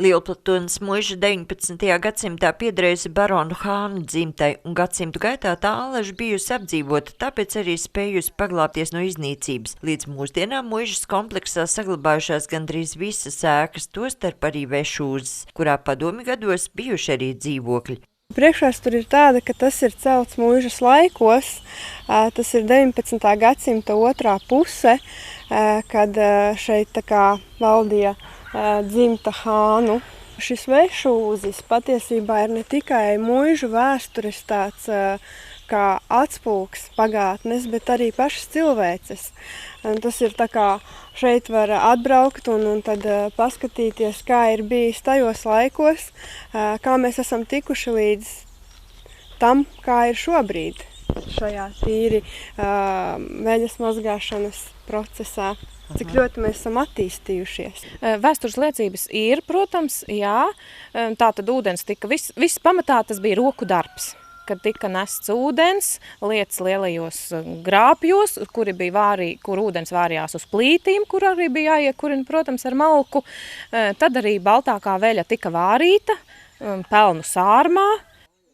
Lielplatūnas muiža 19. gadsimtā piederējusi baronu Hānu dzimtai un gadsimtu gaitā tā alaži bijusi apdzīvota, tāpēc arī spējusi paglābties no iznīcības. Līdz mūsdienām muižas kompleksā saglabājušās gandrīz visas ēkas, tostarp arī vešūzes, kurā padomi gados bijuši arī dzīvokļi. Priekšvēsture ir tāda, ka tas ir celts muižas laikos, tas ir 19. gadsimta otrā puse, kad šeit tā kā valdīja dzimta Hānu. Šis vešūzis patiesībā ir ne tikai muižu vēstures tāds kā atspulgs pagātnes, bet arī pašas cilvēces. Tas ir tā kā šeit var atbraukt un tad paskatīties, kā ir bijis tajos laikos, kā mēs esam tikuši līdz tam, kā ir šobrīd šajā tīri veļas mazgāšanas procesā. Cik ļoti mēs esam attīstījušies. Vēstures liecības ir, protams, jā. Tātad ūdens tika, viss pamatā tas bija roku darbs. Kad tika nests ūdens, lietas lielajos grāpjos, kur ūdens vārījās uz plītīm, kur arī bija jāiekurina, protams, ar malku. Tad arī baltākā veļa tika vārīta, pelnu sārmā.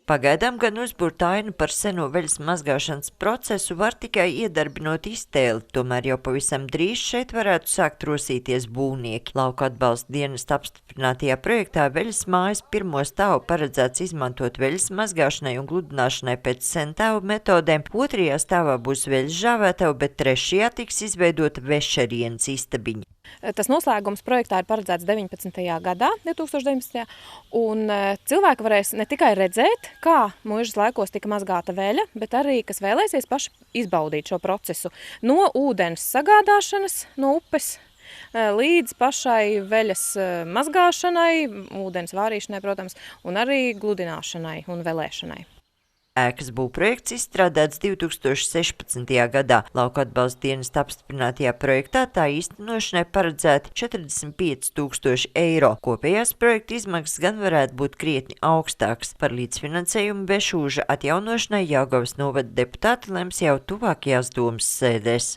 Pagaidām gan uzbūrt ainu par seno veļas mazgāšanas procesu var tikai iedarbinot iztēli, tomēr jau pavisam drīz šeit varētu sākt rosīties būvnieki. Lauku atbalsta dienesta apstiprinātajā projektā veļas mājas pirmo stāvu paredzēts izmantot veļas mazgāšanai un gludināšanai pēc sentāvu metodēm, otrajā stāvā būs veļas žāvētava, bet trešajā tiks izveidota vešarienes istabiņa. Tas noslēgums projektā ir paredzēts 2019. Un cilvēki varēs ne tikai redzēt, kā muižas laikos tika mazgāta veļa, bet arī, kas vēlēsies paši izbaudīt šo procesu no ūdens sagādāšanas no upes līdz pašai veļas mazgāšanai, ūdens vārīšanai, protams, un arī gludināšanai un velēšanai. Ēkas būvprojekts izstrādāts 2016. gadā. Lauku atbalsta dienesta apstiprinātajā projektā tā īstenošanai paredzēti 45 000 eiro. Kopējās projekta izmaksas gan varētu būt krietni augstākas. Par līdzfinansējumu vešūža atjaunošanai Jelgavas novada deputāti lems jau tuvākajās domas sēdēs.